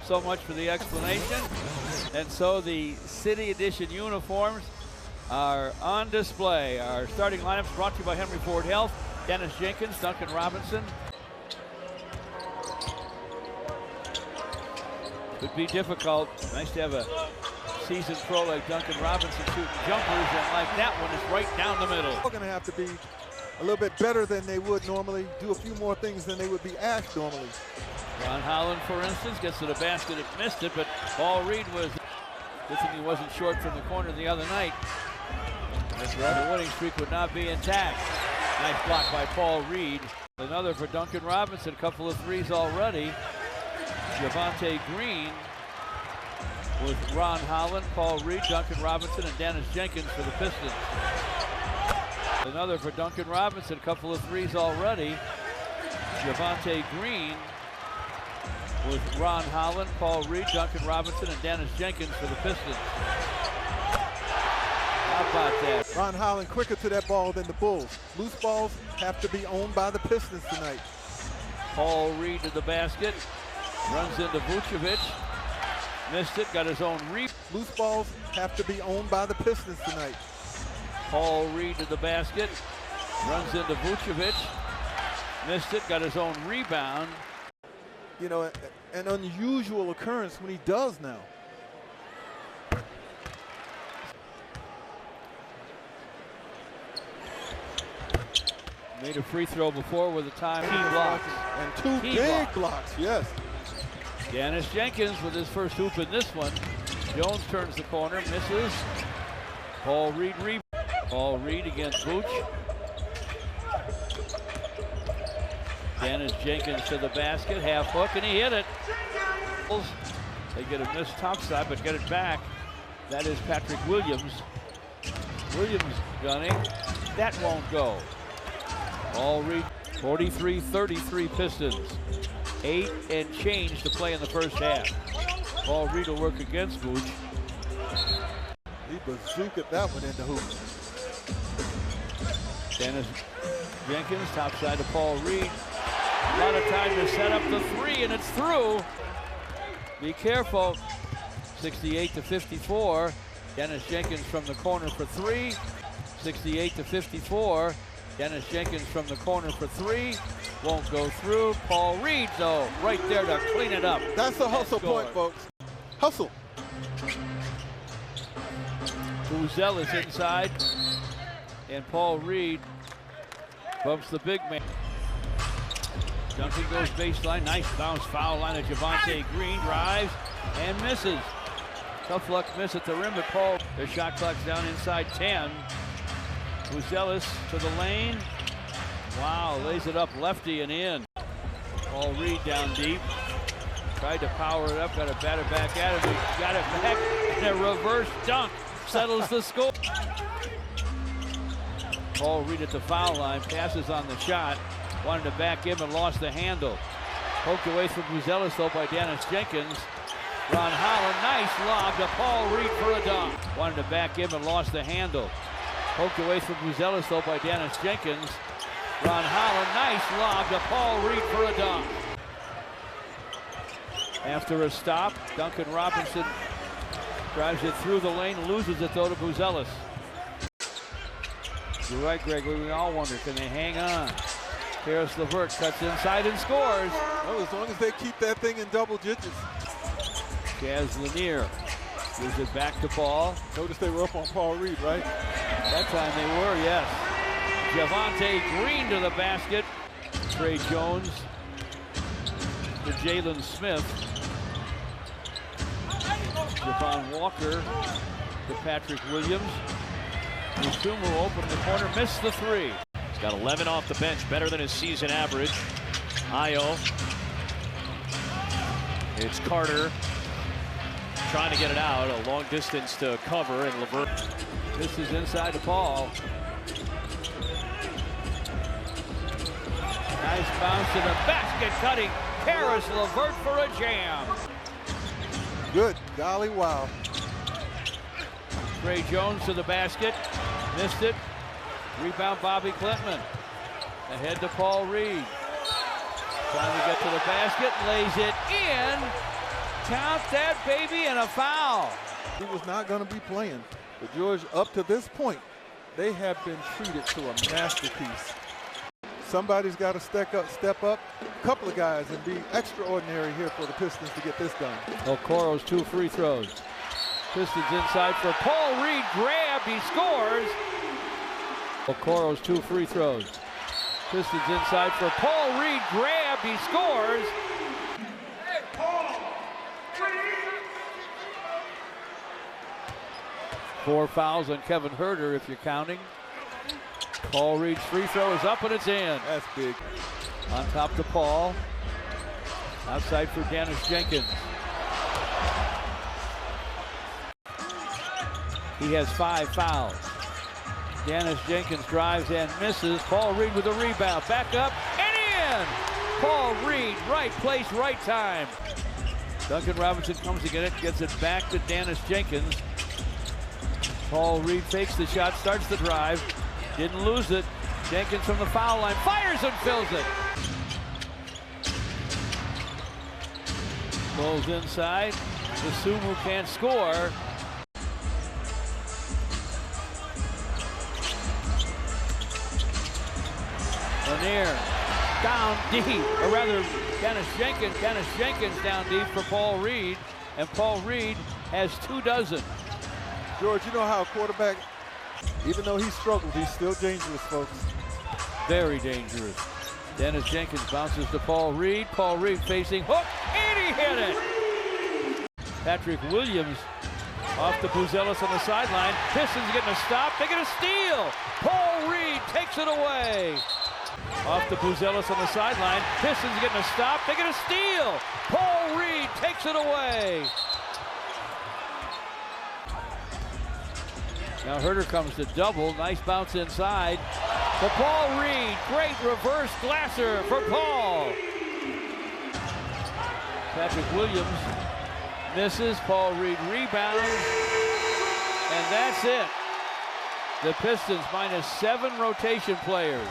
so much for the explanation. And so the City Edition uniforms are on display. Our starting lineups brought to you by Henry Ford Health, Dennis Jenkins, Duncan Robinson. Could be difficult. Nice to have a seasoned pro like Duncan Robinson shooting jumpers, and like that one is right down the middle. They're going to have to be a little bit better than they would normally, do a few more things than they would be asked normally. Ron Holland, for instance, gets to the basket and missed it, but Paul Reed was, good thing he wasn't short from the corner the other night. That's right. The winning streak would not be intact. Nice block by Paul Reed. Another for Duncan Robinson, a couple of threes already. Javonte Green with Ron Holland, Paul Reed, Duncan Robinson, and Dennis Jenkins for the Pistons. Another for Duncan Robinson, a couple of threes already. Javonte Green with Ron Holland, Paul Reed, Duncan Robinson, and Dennis Jenkins for the Pistons. How about that? Ron Holland quicker to that ball than the Bulls. Loose balls have to be owned by the Pistons tonight. Paul Reed to the basket, runs into Vucevic, missed it, got his own rebound. Loose balls have to be owned by the Pistons tonight. Paul Reed to the basket, runs into Vucevic, missed it, got his own rebound. You know, an unusual occurrence when he does now. Made a free throw before with a time. Key blocks. And two big blocks, yes. Dennis Jenkins with his first hoop in this one. Jones turns the corner, misses. Paul Reed rebound. Paul Reed against Vooch. Dennis Jenkins to the basket, half hook, and he hit it. They get a missed topside, but get it back. That is Patrick Williams. Williams gunning. That won't go. Paul Reed, 43-33 Pistons. 8 and change to play in the first half. Paul Reed will work against Vooch. He bazookaed that one in the hoop. Dennis Jenkins, topside to Paul Reed. A lot of time to set up the three, and it's through. Be careful. 68-54. Dennis Jenkins from the corner for three. 68-54. Dennis Jenkins from the corner for three. Won't go through. Paul Reed, though, right there to clean it up. That's the hustle point, folks. Hustle. Buzel is inside. And Paul Reed bumps the big man. Duncan goes baseline. Nice bounce foul line of Javonte Green. Drives and misses. Tough luck miss at the rim, but Paul, their shot clock's down inside 10. Buzelis to the lane. Wow, lays it up lefty and in. Paul Reed down deep. Tried to power it up, got a batter back at it. He got it back, and a reverse dunk settles the score. Paul Reed at the foul line, passes on the shot. Wanted to back him and lost the handle. Poked away from Buzelis though by Dennis Jenkins. Ron Holland, nice lob to Paul Reed for a dunk. Wanted to back him and lost the handle. Poked away from Buzelis though by Dennis Jenkins. Ron Holland, nice lob to Paul Reed for a dunk. After a stop, Duncan Robinson drives it through the lane, loses it though to Buzelis. You're right, Gregory, we all wonder, can they hang on? Karis LeVert cuts inside and scores. Well, as long as they keep that thing in double digits. Jazz Lanier gives it back to Paul. Notice they were up on Paul Reed, right? That time they were, yes. Javonte Green to the basket. Trey Jones to Jalen Smith. Javon Walker to Patrick Williams. Musumu open in the corner, missed the three. He's got 11 off the bench, better than his season average. Ayo. It's Carter trying to get it out. A long distance to cover, and LeVert. This is inside to Paul. Nice bounce to the basket, cutting Karis LeVert for a jam. Good, golly, wow. Trey Jones to the basket, missed it. Rebound Bobby Klintman. Ahead to Paul Reed. Trying to get to the basket, lays it in. Count that baby and a foul. He was not going to be playing. But George, up to this point, they have been treated to a masterpiece. Somebody's got to step up, a couple of guys, and be extraordinary here for the Pistons to get this done. Okoro's 2 free throws. Pistons inside for Paul Reed, grabbed, he scores. Okoro's 2 free throws. Pistons inside for Paul Reed, grabbed, he scores. 4 fouls on Kevin Huerter if you're counting. Paul Reed's free throw is up and it's in. That's big. On top to Paul. Outside for Dennis Jenkins. He has 5 fouls. Dennis Jenkins drives and misses. Paul Reed with a rebound. Back up and in! Paul Reed, right place, right time. Duncan Robinson comes to get it, gets it back to Dennis Jenkins. Paul Reed fakes the shot, starts the drive. Didn't lose it. Jenkins from the foul line, fires and fills it. Goes inside. The Sumu can't score. Lanier down deep, or rather Dennis Jenkins down deep for Paul Reed, and Paul Reed has 2 dozen. George, you know how a quarterback, even though he struggled, he's still dangerous, folks. Very dangerous. Dennis Jenkins bounces to Paul Reed. Paul Reed facing hook, and he hit it. Patrick Williams off the Buzelis on the sideline. Pistons getting a stop. They get a steal. Paul Reed takes it away. Off the Buzelis on the sideline. Pistons getting a stop. They get a steal. Paul Reed takes it away. Now Huerter comes to double. Nice bounce inside for Paul Reed. Great reverse glasser for Paul. Patrick Williams misses. Paul Reed rebounds. And that's it. The Pistons -7 rotation players.